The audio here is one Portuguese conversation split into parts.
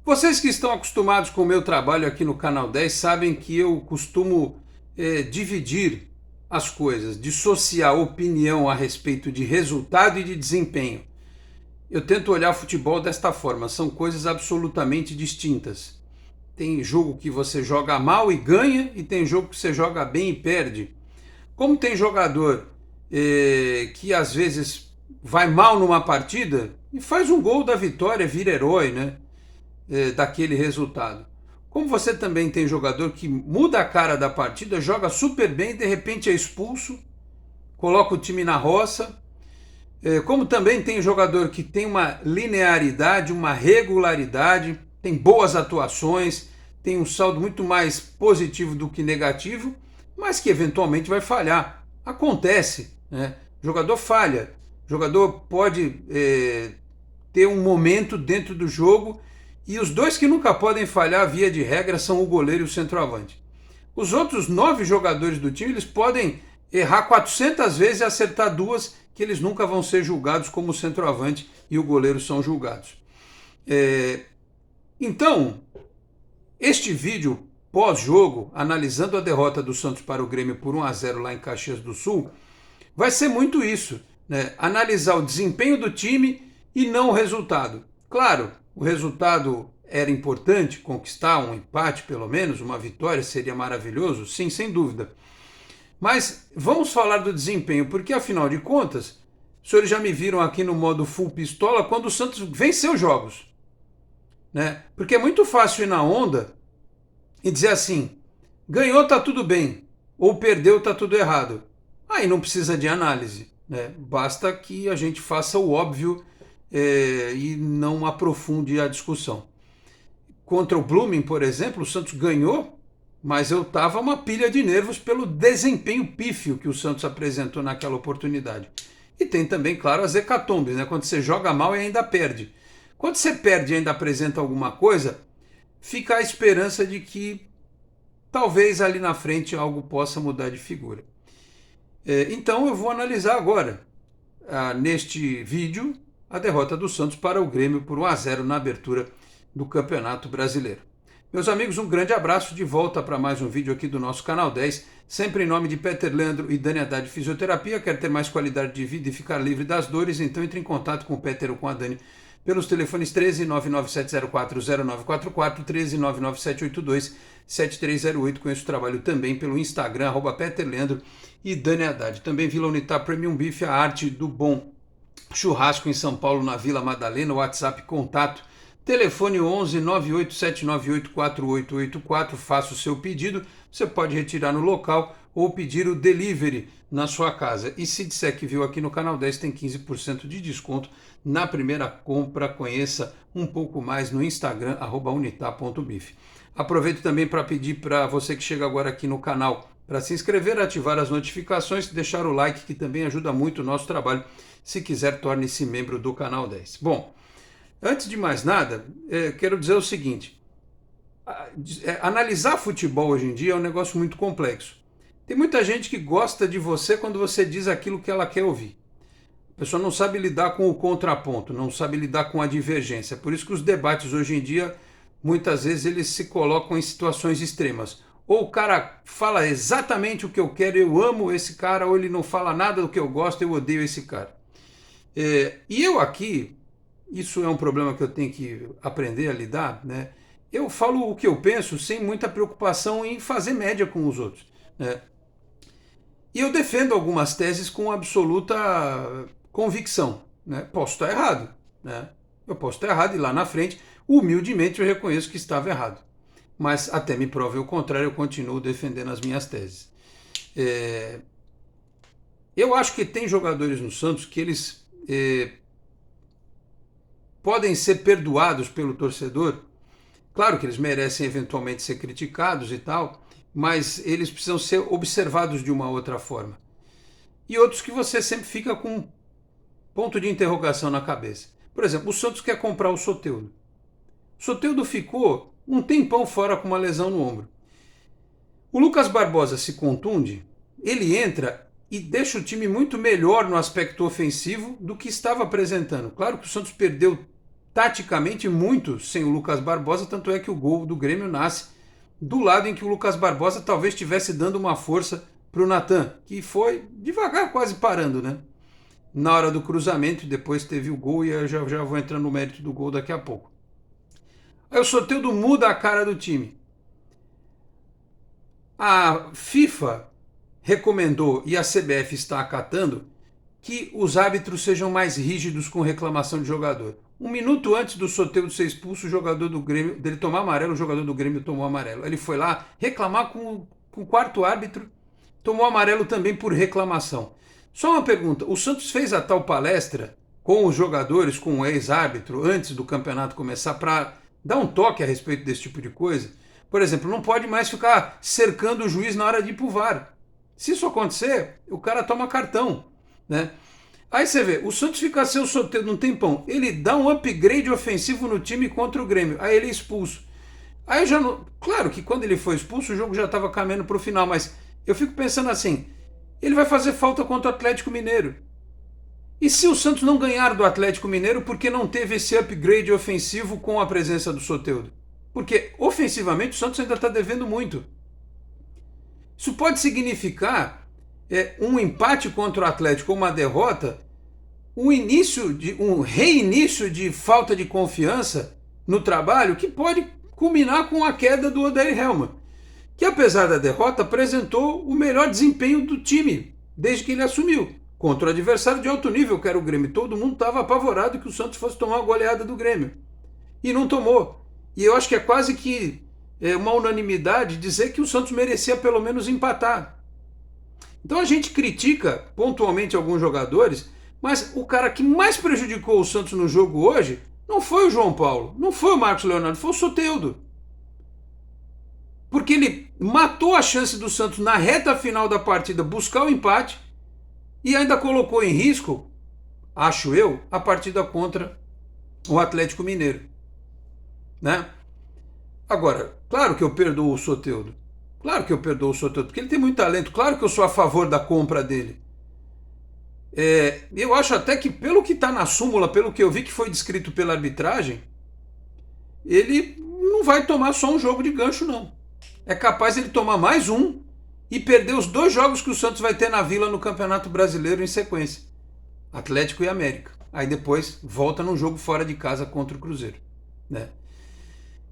Vocês que estão acostumados com o meu trabalho aqui no Canal 10 sabem que eu costumo dividir as coisas, dissociar opinião a respeito de resultado e de desempenho. Eu tento olhar futebol desta forma, são coisas absolutamente distintas. Tem jogo que você joga mal e ganha, e tem jogo que você joga bem e perde. Como tem jogador que às vezes vai mal numa partida e faz um gol da vitória, vira herói, né? Daquele resultado. Como você também tem jogador que muda a cara da partida, joga super bem e de repente é expulso, coloca o time na roça. Como também tem jogador que tem uma linearidade, uma regularidade, tem boas atuações, tem um saldo muito mais positivo do que negativo, mas que eventualmente vai falhar. Acontece, né? O jogador falha, o jogador pode ter um momento dentro do jogo, e os dois que nunca podem falhar, via de regra, são o goleiro e o centroavante. Os outros 9 jogadores do time, eles podem errar 400 vezes e acertar duas, que eles nunca vão ser julgados como o centroavante e o goleiro são julgados. Então, este vídeo pós-jogo, analisando a derrota do Santos para o Grêmio por 1-0 lá em Caxias do Sul, vai ser muito isso, né? Analisar o desempenho do time e não o resultado. Claro, o resultado era importante, conquistar um empate pelo menos, uma vitória seria maravilhoso, sim, sem dúvida. Mas vamos falar do desempenho, porque afinal de contas, os senhores já me viram aqui no modo full pistola quando o Santos venceu jogos, né? Porque é muito fácil ir na onda e dizer assim, ganhou tá tudo bem, ou perdeu tá tudo errado. Aí não precisa de análise, né? Basta que a gente faça o óbvio e não aprofunde a discussão. Contra o Blooming, por exemplo, o Santos ganhou, mas eu estava uma pilha de nervos pelo desempenho pífio que o Santos apresentou naquela oportunidade. E tem também, claro, as hecatombes, né? Quando você joga mal e ainda perde. Quando você perde e ainda apresenta alguma coisa, fica a esperança de que talvez ali na frente algo possa mudar de figura. Então eu vou analisar agora, neste vídeo, a derrota do Santos para o Grêmio por 1-0 na abertura do Campeonato Brasileiro. Meus amigos, um grande abraço, de volta para mais um vídeo aqui do nosso Canal 10, sempre em nome de Peter Leandro e Dani Haddad Fisioterapia. Quer ter mais qualidade de vida e ficar livre das dores? Então entre em contato com o Peter ou com a Dani pelos telefones 13 997040944, 13 997827308. Conheço o trabalho também pelo Instagram, @PeterLeandro e Dani Haddad. Também Vila Unitar Premium Beef, a arte do bom churrasco em São Paulo, na Vila Madalena. WhatsApp contato, telefone 11 98798 4884. Faça o seu pedido, você pode retirar no local ou pedir o delivery na sua casa. E se disser que viu aqui no Canal 10, tem 15% de desconto na primeira compra. Conheça um pouco mais no Instagram, @unitar.bif. Aproveito também para pedir para você que chega agora aqui no canal para se inscrever, ativar as notificações, deixar o like, que também ajuda muito o nosso trabalho. Se quiser, torne-se membro do Canal 10. Bom, antes de mais nada, quero dizer o seguinte, analisar futebol hoje em dia é um negócio muito complexo. Tem muita gente que gosta de você quando você diz aquilo que ela quer ouvir. A pessoa não sabe lidar com o contraponto, não sabe lidar com a divergência. Por isso que os debates hoje em dia, muitas vezes, eles se colocam em situações extremas. Ou o cara fala exatamente o que eu quero, eu amo esse cara, ou ele não fala nada do que eu gosto, eu odeio esse cara. E eu aqui, isso é um problema que eu tenho que aprender a lidar, né? Eu falo o que eu penso sem muita preocupação em fazer média com os outros, né? E eu defendo algumas teses com absoluta convicção, né? Posso estar errado, né? Eu posso estar errado e lá na frente, humildemente, eu reconheço que estava errado. Mas até me prove o contrário, eu continuo defendendo as minhas teses. Eu acho que tem jogadores no Santos que eles podem ser perdoados pelo torcedor. Claro que eles merecem eventualmente ser criticados e tal, mas eles precisam ser observados de uma outra forma. E outros que você sempre fica com um ponto de interrogação na cabeça. Por exemplo, o Santos quer comprar o Soteldo. O Soteldo ficou um tempão fora com uma lesão no ombro. O Lucas Barbosa se contunde, ele entra e deixa o time muito melhor no aspecto ofensivo do que estava apresentando. Claro que o Santos perdeu taticamente muito sem o Lucas Barbosa, tanto é que o gol do Grêmio nasce do lado em que o Lucas Barbosa talvez estivesse dando uma força para o Natan, que foi devagar quase parando, né? Na hora do cruzamento, depois teve o gol e eu já vou entrar no mérito do gol daqui a pouco. Aí o Soteldo muda a cara do time. A FIFA recomendou, e a CBF está acatando, que os árbitros sejam mais rígidos com reclamação de jogador. Um minuto antes do Soteldo ser expulso, o jogador do Grêmio, dele tomar amarelo, o jogador do Grêmio tomou amarelo. Ele foi lá reclamar com o quarto árbitro, tomou amarelo também por reclamação. Só uma pergunta, o Santos fez a tal palestra com os jogadores, com o ex-árbitro, antes do campeonato começar, para dar um toque a respeito desse tipo de coisa? Por exemplo, não pode mais ficar cercando o juiz na hora de ir pro VAR. Se isso acontecer, o cara toma cartão, né? Aí você vê, o Santos fica sem o Soteldo num tempão, ele dá um upgrade ofensivo no time contra o Grêmio, aí ele é expulso. Aí já não... Claro que quando ele foi expulso, o jogo já estava caminhando para o final, mas eu fico pensando assim, ele vai fazer falta contra o Atlético Mineiro. E se o Santos não ganhar do Atlético Mineiro, porque não teve esse upgrade ofensivo com a presença do Soteldo? Porque ofensivamente o Santos ainda está devendo muito. Isso pode significar um empate contra o Atlético ou uma derrota, um reinício de falta de confiança no trabalho que pode culminar com a queda do Odair Hellmann, que apesar da derrota apresentou o melhor desempenho do time desde que ele assumiu, contra o adversário de alto nível que era o Grêmio. Todo mundo estava apavorado que o Santos fosse tomar uma goleada do Grêmio. E não tomou. E eu acho que é quase que uma unanimidade dizer que o Santos merecia pelo menos empatar. Então a gente critica pontualmente alguns jogadores, mas o cara que mais prejudicou o Santos no jogo hoje não foi o João Paulo, não foi o Marcos Leonardo, foi o Soteldo. Porque ele matou a chance do Santos na reta final da partida buscar o empate e ainda colocou em risco, acho eu, a partida contra o Atlético Mineiro, né? Agora, claro que eu perdoo o Soteldo. Claro que eu perdoo o Soteldo, porque ele tem muito talento. Claro que eu sou a favor da compra dele. Eu acho até que, pelo que está na súmula, pelo que eu vi que foi descrito pela arbitragem, ele não vai tomar só um jogo de gancho, não. É capaz ele tomar mais um e perder os 2 jogos que o Santos vai ter na Vila no Campeonato Brasileiro em sequência. Atlético e América. Aí depois volta num jogo fora de casa contra o Cruzeiro, né?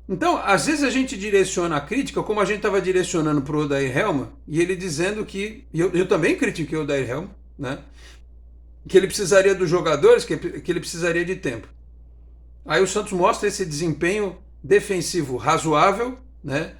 Então, às vezes a gente direciona a crítica, como a gente estava direcionando para o Odair Hellmann, e ele dizendo que, eu também critiquei o Odair Hellmann, né? Que ele precisaria dos jogadores, que ele precisaria de tempo. Aí o Santos mostra esse desempenho defensivo razoável, né?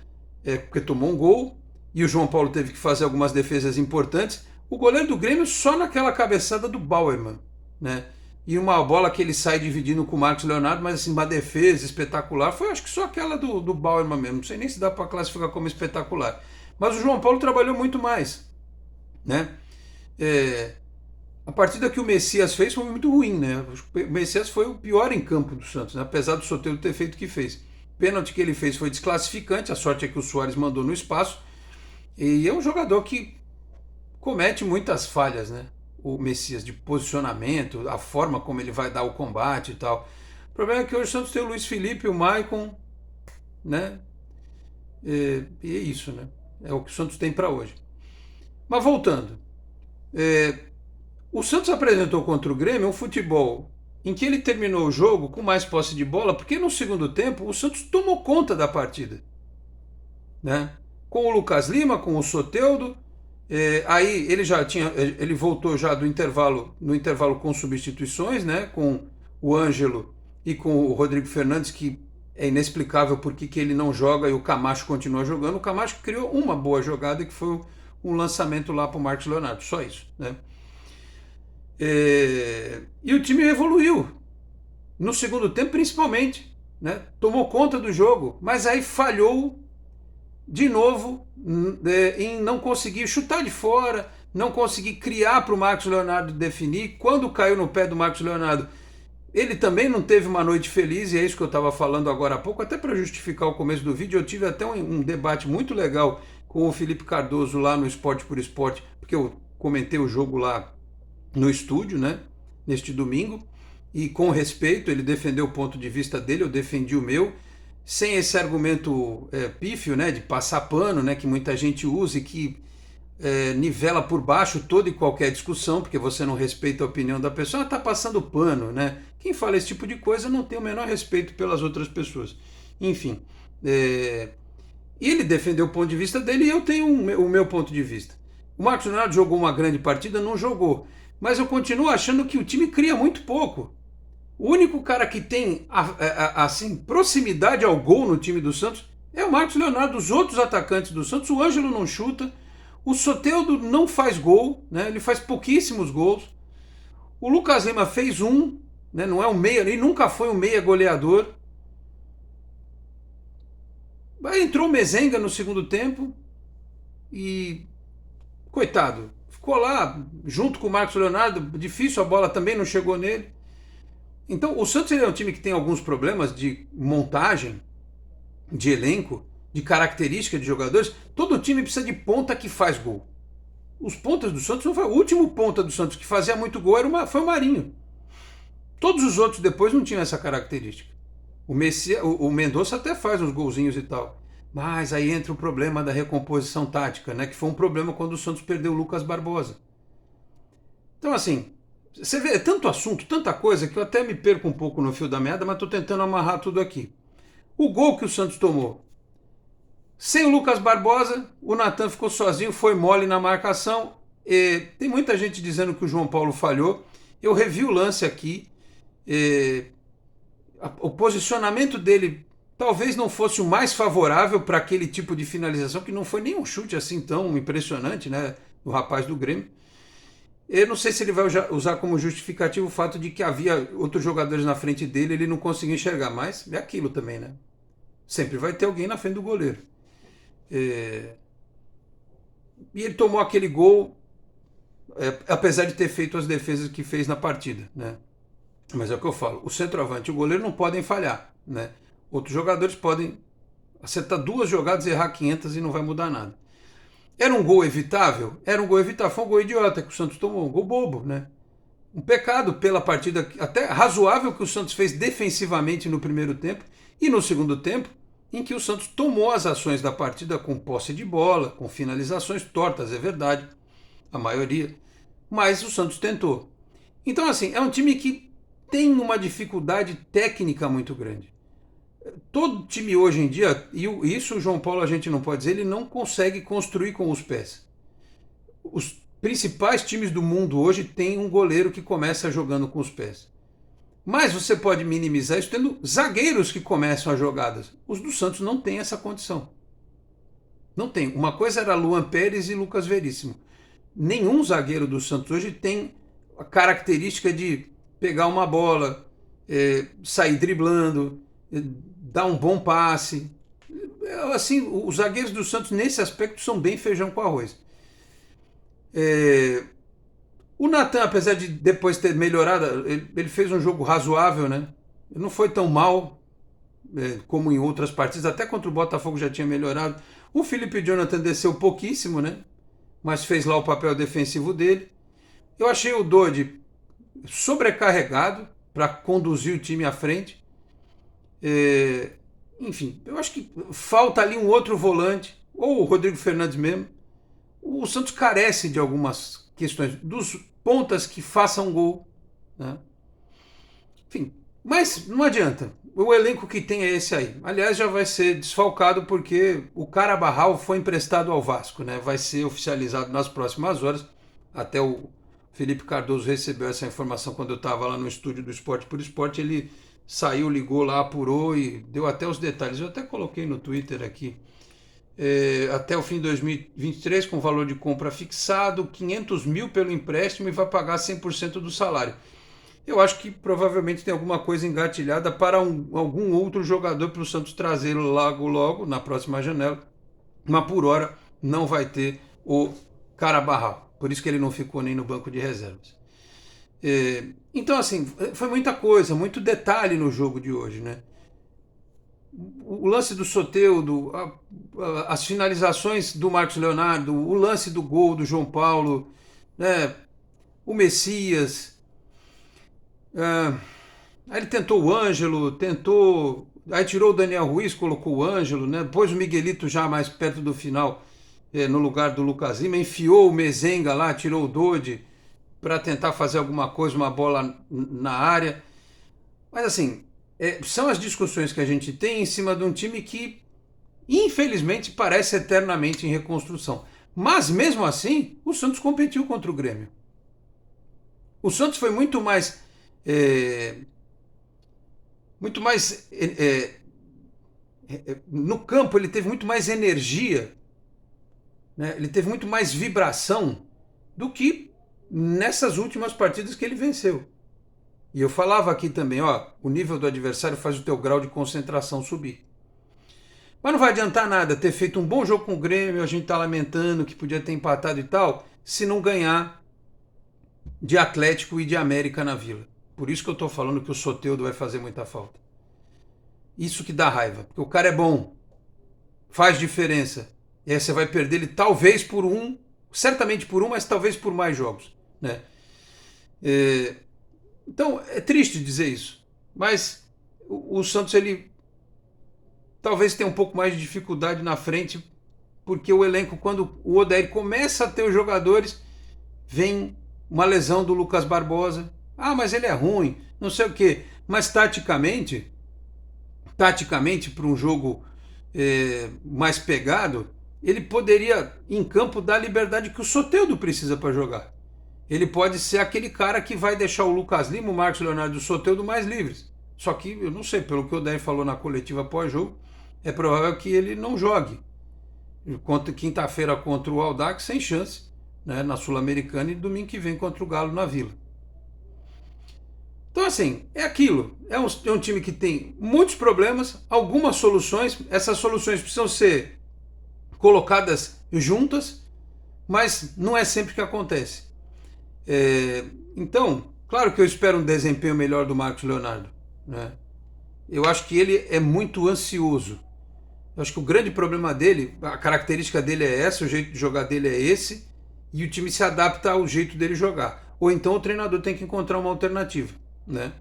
Porque tomou um gol, e o João Paulo teve que fazer algumas defesas importantes. O goleiro do Grêmio só naquela cabeçada do Bauerman, né? E uma bola que ele sai dividindo com o Marcos Leonardo, mas assim, uma defesa espetacular, foi acho que só aquela do Bauerman mesmo, não sei nem se dá para classificar como espetacular. Mas o João Paulo trabalhou muito mais, né? A partida que o Messias fez foi muito ruim, né? O Messias foi o pior em campo do Santos, né? Apesar do Soteldo ter feito o que fez. O pênalti que ele fez foi desclassificante, a sorte é que o Suárez mandou no espaço, e é um jogador que comete muitas falhas, né? O Messias, de posicionamento, a forma como ele vai dar o combate e tal. O problema é que hoje o Santos tem o Luiz Felipe, o Maicon, né? E é isso, né? É o que o Santos tem para hoje. Mas voltando, o Santos apresentou contra o Grêmio um futebol em que ele terminou o jogo com mais posse de bola, porque no segundo tempo o Santos tomou conta da partida, né? Com o Lucas Lima, com o Soteldo. Aí ele voltou já do intervalo, no intervalo com substituições, né, com o Ângelo e com o Rodrigo Fernandes, que é inexplicável porque ele não joga e o Camacho continua jogando. O Camacho criou uma boa jogada que foi um lançamento lá para o Marcos Leonardo, só isso, né? E o time evoluiu no segundo tempo principalmente, né? Tomou conta do jogo, mas aí falhou de novo em não conseguir chutar de fora, não conseguir criar para o Marcos Leonardo definir. Quando caiu no pé do Marcos Leonardo, ele também não teve uma noite feliz, e é isso que eu estava falando agora há pouco, até para justificar o começo do vídeo. Eu tive até um debate muito legal com o Felipe Cardoso lá no Esporte por Esporte, porque eu comentei o jogo lá no estúdio, né, neste domingo, e com respeito, ele defendeu o ponto de vista dele, eu defendi o meu, sem esse argumento pífio, né, de passar pano, né, que muita gente usa e que nivela por baixo toda e qualquer discussão, porque você não respeita a opinião da pessoa, está passando pano, né? Quem fala esse tipo de coisa não tem o menor respeito pelas outras pessoas. Enfim, ele defendeu o ponto de vista dele e eu tenho o meu ponto de vista. O Marcos Leonardo jogou uma grande partida? Não jogou. Mas eu continuo achando que o time cria muito pouco. O único cara que tem assim, proximidade ao gol no time do Santos é o Marcos Leonardo. Os outros atacantes do Santos, o Ângelo não chuta, o Soteldo não faz gol, né? Ele faz pouquíssimos gols. O Lucas Lima fez um, né? Não é um meia, ele nunca foi um meia goleador. Aí entrou o Mezenga no segundo tempo e, coitado, ficou lá junto com o Marcos Leonardo, difícil, a bola também não chegou nele. Então o Santos é um time que tem alguns problemas de montagem, de elenco, de característica de jogadores. Todo time precisa de ponta que faz gol. Os pontas do Santos não foi. O último ponta do Santos que fazia muito gol foi o Marinho. Todos os outros depois não tinham essa característica. O Mendonça até faz uns golzinhos e tal. Mas aí entra o problema da recomposição tática, né? Que foi um problema quando o Santos perdeu o Lucas Barbosa. Então, assim, você vê, é tanto assunto, tanta coisa, que eu até me perco um pouco no fio da meada, mas estou tentando amarrar tudo aqui. O gol que o Santos tomou, sem o Lucas Barbosa, o Natan ficou sozinho, foi mole na marcação. Tem muita gente dizendo que o João Paulo falhou. Eu revi o lance aqui. O posicionamento dele talvez não fosse o mais favorável para aquele tipo de finalização, que não foi nem um chute assim tão impressionante, né, do rapaz do Grêmio. Eu não sei se ele vai usar como justificativo o fato de que havia outros jogadores na frente dele e ele não conseguia enxergar, mas é aquilo também, né? Sempre vai ter alguém na frente do goleiro. E ele tomou aquele gol, apesar de ter feito as defesas que fez na partida, né? Mas é o que eu falo, o centroavante e o goleiro não podem falhar, né? Outros jogadores podem acertar 2 jogadas e errar 500 e não vai mudar nada. Era um gol evitável? Era um gol evitável, foi um gol idiota que o Santos tomou, um gol bobo, né? Um pecado pela partida até razoável que o Santos fez defensivamente no primeiro tempo e no segundo tempo, em que o Santos tomou as ações da partida com posse de bola, com finalizações tortas, é verdade, a maioria, mas o Santos tentou. Então, assim, é um time que tem uma dificuldade técnica muito grande. Todo time hoje em dia, e isso o João Paulo a gente não pode dizer, ele não consegue construir com os pés. Os principais times do mundo hoje têm um goleiro que começa jogando com os pés. Mas você pode minimizar isso tendo zagueiros que começam as jogadas. Os do Santos não têm essa condição. Não tem. Uma coisa era Luan Pérez e Lucas Veríssimo. Nenhum zagueiro do Santos hoje tem a característica de pegar uma bola, sair driblando, dar um bom passe. Assim, os zagueiros do Santos nesse aspecto são bem feijão com arroz. O Natan, apesar de depois ter melhorado, ele fez um jogo razoável, né? Ele não foi tão mal como em outras partidas, até contra o Botafogo já tinha melhorado. O Felipe Jonathan desceu pouquíssimo, né? Mas fez lá o papel defensivo dele. Eu achei o Dodi sobrecarregado para conduzir o time à frente. Enfim, eu acho que falta ali um outro volante, ou o Rodrigo Fernandes mesmo. O Santos carece de algumas questões, dos pontas que façam gol, né? Enfim, mas não adianta. O elenco que tem é esse aí. Aliás, já vai ser desfalcado porque o Carabarral foi emprestado ao Vasco, né? Vai ser oficializado nas próximas horas. Até o Felipe Cardoso recebeu essa informação quando eu estava lá no estúdio do Esporte por Esporte. Ele saiu, ligou lá, apurou e deu até os detalhes. Eu até coloquei no Twitter aqui. Até o fim de 2023, com valor de compra fixado, 500 mil pelo empréstimo e vai pagar 100% do salário. Eu acho que provavelmente tem alguma coisa engatilhada para algum outro jogador para o Santos trazer logo na próxima janela. Mas por hora não vai ter o Carabarral. Por isso que ele não ficou nem no banco de reservas. Então, assim, foi muita coisa, muito detalhe no jogo de hoje, né? O lance do Soteldo, as finalizações do Marcos Leonardo, o lance do gol do João Paulo, né? O Messias. Aí ele tentou o Ângelo, tentou. Aí tirou o Daniel Ruiz, colocou o Ângelo, né? Pôs o Miguelito já mais perto do final, no lugar do Lucas Lima, enfiou o Mezenga lá, tirou o Dodi para tentar fazer alguma coisa, uma bola na área. Mas assim, são as discussões que a gente tem em cima de um time que, infelizmente, parece eternamente em reconstrução. Mas mesmo assim, o Santos competiu contra o Grêmio. O Santos foi muito mais. Muito mais. No campo, ele teve muito mais energia, né? Ele teve muito mais vibração do que nessas últimas partidas que ele venceu. E eu falava aqui também, ó, o nível do adversário faz o teu grau de concentração subir. Mas não vai adiantar nada ter feito um bom jogo com o Grêmio, a gente tá lamentando que podia ter empatado e tal, se não ganhar de Atlético e de América na Vila. Por isso que eu tô falando que o Soteldo vai fazer muita falta. Isso que dá raiva, porque o cara é bom, faz diferença. E aí você vai perder ele talvez por um, certamente por um, mas talvez por mais jogos, né? Então é triste dizer isso, mas o Santos ele talvez tenha um pouco mais de dificuldade na frente, porque o elenco, quando o Odair começa a ter os jogadores, vem uma lesão do Lucas Barbosa. Ah, mas ele é ruim, não sei o quê. Mas taticamente para um jogo mais pegado, ele poderia, em campo, dar a liberdade que o Soteldo precisa para jogar. Ele pode ser aquele cara que vai deixar o Lucas Lima, o Marcos Leonardo e o Soteldo mais livres. Só que, eu não sei, pelo que o Odair falou na coletiva pós-jogo, é provável que ele não jogue. Quinta-feira contra o Audax, sem chance, né, na Sul-Americana, e domingo que vem contra o Galo na Vila. Então, assim, é aquilo. É um time que tem muitos problemas, algumas soluções. Essas soluções precisam ser colocadas juntas, mas não é sempre que acontece. Então, claro que eu espero um desempenho melhor do Marcos Leonardo, né? Eu acho que ele é muito ansioso. Eu acho que o grande problema dele, a característica dele é essa, o jeito de jogar dele é esse, e o time se adapta ao jeito dele jogar. Ou então o treinador tem que encontrar uma alternativa, né?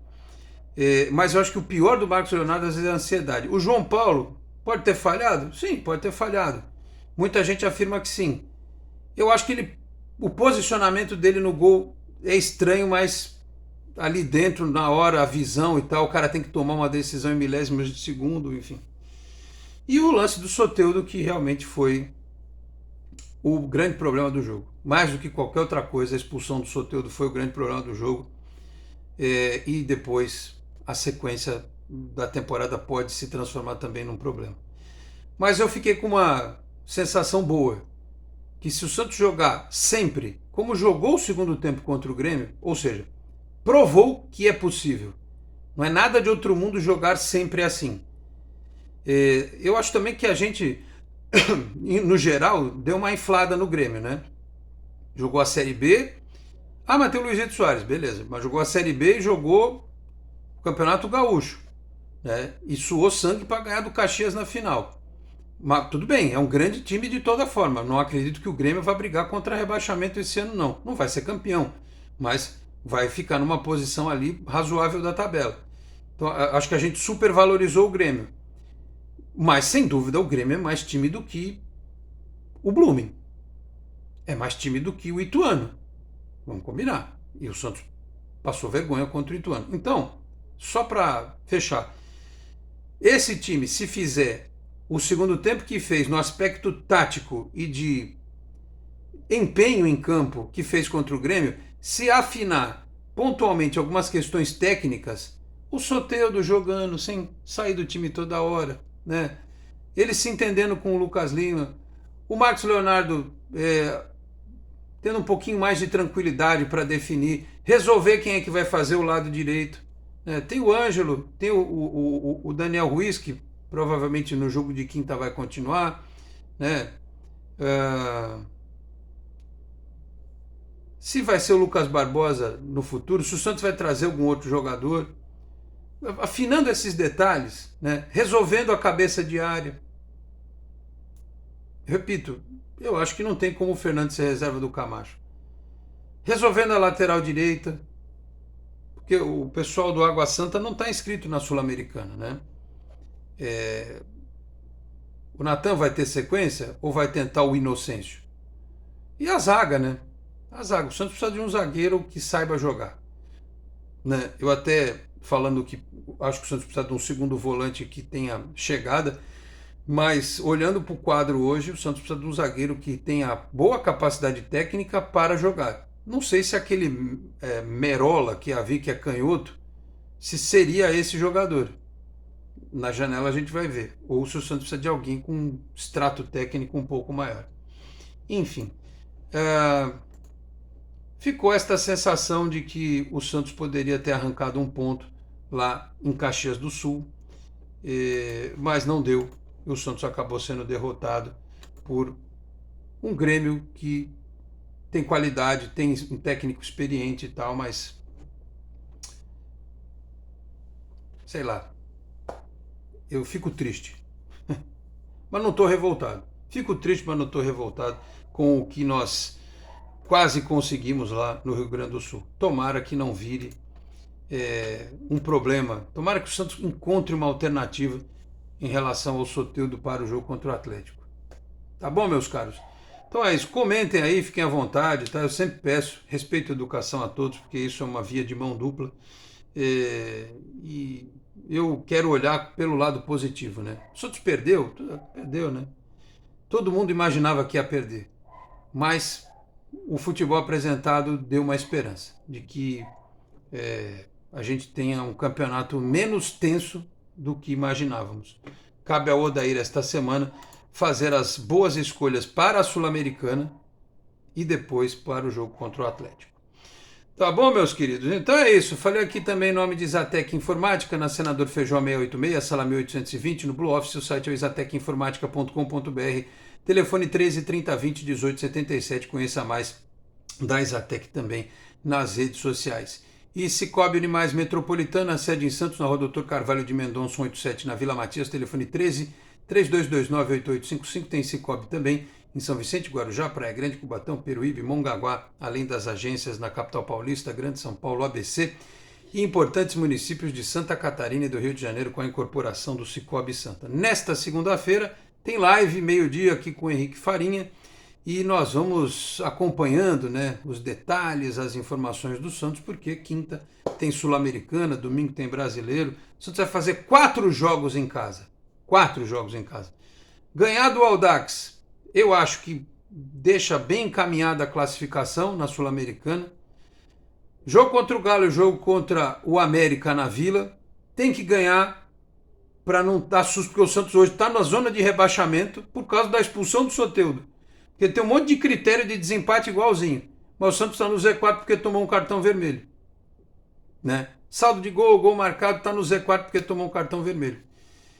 Mas eu acho que o pior do Marcos Leonardo às vezes é a ansiedade. O João Paulo pode ter falhado? Sim, pode ter falhado. Muita gente afirma que sim. Eu acho que o posicionamento dele no gol é estranho, mas ali dentro, na hora, a visão e tal, o cara tem que tomar uma decisão em milésimos de segundo, enfim. E o lance do Soteldo, que realmente foi o grande problema do jogo. Mais do que qualquer outra coisa, a expulsão do Soteldo foi o grande problema do jogo. E depois a sequência da temporada pode se transformar também num problema. Mas eu fiquei com uma sensação boa, que se o Santos jogar sempre como jogou o segundo tempo contra o Grêmio, ou seja, provou que é possível. Não é nada de outro mundo jogar sempre assim. Eu acho também que a gente, no geral, deu uma inflada no Grêmio, né? Jogou a Série B. Ah, mas tem o Luizito Soares, beleza. Mas jogou a Série B e jogou o Campeonato Gaúcho, né? E suou sangue para ganhar do Caxias na final. Mas tudo bem, é um grande time de toda forma. Não acredito que o Grêmio vai brigar contra rebaixamento esse ano, não. Não vai ser campeão, mas vai ficar numa posição ali razoável da tabela. Então, acho que a gente supervalorizou o Grêmio. Mas, sem dúvida, o Grêmio é mais time do que o Blooming. É mais time do que o Ituano. Vamos combinar. E o Santos passou vergonha contra o Ituano. Então, só para fechar, esse time, se fizer o segundo tempo que fez no aspecto tático e de empenho em campo que fez contra o Grêmio, se afinar pontualmente algumas questões técnicas, o Soteldo jogando sem sair do time toda hora, né? Ele se entendendo com o Lucas Lima, o Marcos Leonardo tendo um pouquinho mais de tranquilidade para definir, resolver quem é que vai fazer o lado direito. Tem o Ângelo, tem o Daniel Ruiz, que provavelmente no jogo de quinta vai continuar, né? Se vai ser o Lucas Barbosa no futuro, se o Santos vai trazer algum outro jogador, afinando esses detalhes, né? Resolvendo a cabeça de área. Repito, eu acho que não tem como o Fernando ser reserva do Camacho. Resolvendo a lateral direita, porque o pessoal do Água Santa não está inscrito na Sul-Americana, né? O Natan vai ter sequência ou vai tentar o Inocêncio? E a zaga, né? A zaga. O Santos precisa de um zagueiro que saiba jogar, né? Eu até falando que acho que o Santos precisa de um segundo volante que tenha chegada, mas olhando para o quadro hoje, o Santos precisa de um zagueiro que tenha boa capacidade técnica para jogar. Não sei se aquele Merola que havia, que é canhoto, se seria esse jogador. Na janela a gente vai ver. Ou se o Santos precisa de alguém com um extrato técnico um pouco maior. Enfim, ficou esta sensação de que o Santos poderia ter arrancado um ponto lá em Caxias do Sul, mas não deu. E o Santos acabou sendo derrotado por um Grêmio que tem qualidade, tem um técnico experiente e tal, mas sei lá, eu fico triste. Mas não estou revoltado. Fico triste, mas não estou revoltado com o que nós quase conseguimos lá no Rio Grande do Sul. Tomara que não vire um problema. Tomara que o Santos encontre uma alternativa em relação ao Soteldo para o jogo contra o Atlético. Tá bom, meus caros? Então é isso. Comentem aí, fiquem à vontade, tá? Eu sempre peço respeito e educação a todos, porque isso é uma via de mão dupla. E eu quero olhar pelo lado positivo, né? O Santos perdeu, né? Todo mundo imaginava que ia perder, mas o futebol apresentado deu uma esperança de que a gente tenha um campeonato menos tenso do que imaginávamos. Cabe ao Odair esta semana fazer as boas escolhas para a Sul-Americana e depois para o jogo contra o Atlético. Tá bom, meus queridos? Então é isso. Falei aqui também em nome de Exatec Informática, na Senador Feijó 686, sala 1820, no Blue Office. O site é exatecinformatica.com.br. Telefone 13 30 20 18 77. Conheça mais da Exatec também nas redes sociais. E Cicobi Unimais Metropolitana, sede em Santos, na Rua Doutor Carvalho de Mendonça, 187, na Vila Matias. Telefone 13 3229 8855. Tem Cicobi também em São Vicente, Guarujá, Praia Grande, Cubatão, Peruíbe, Mongaguá, além das agências na capital paulista, Grande São Paulo, ABC e importantes municípios de Santa Catarina e do Rio de Janeiro com a incorporação do Cicobi Santa. Nesta segunda-feira tem live, meio-dia, aqui com o Henrique Farinha e nós vamos acompanhando, né, os detalhes, as informações do Santos, porque quinta tem Sul-Americana, domingo tem Brasileiro. O Santos vai fazer 4 jogos em casa. 4 jogos em casa. Ganhar do Audax, eu acho que deixa bem encaminhada a classificação na Sul-Americana. Jogo contra o Galo, jogo contra o América na Vila. Tem que ganhar para não dar susto, porque o Santos hoje está na zona de rebaixamento por causa da expulsão do Soteldo. Porque tem um monte de critério de desempate igualzinho. Mas o Santos está no Z4 porque tomou um cartão vermelho. Né? Saldo de gol, gol marcado, está no Z4 porque tomou um cartão vermelho.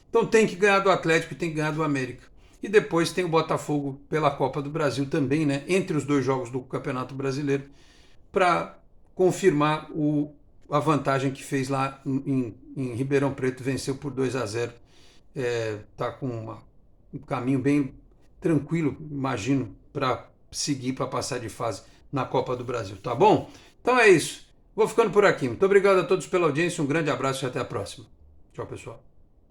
Então tem que ganhar do Atlético e tem que ganhar do América. E depois tem o Botafogo pela Copa do Brasil também, né? Entre os 2 jogos do Campeonato Brasileiro, para confirmar a vantagem que fez lá em Ribeirão Preto, venceu por 2-0. Tá com um caminho bem tranquilo, imagino, para seguir, para passar de fase na Copa do Brasil, tá bom? Então é isso. Vou ficando por aqui. Muito obrigado a todos pela audiência, um grande abraço e até a próxima. Tchau, pessoal.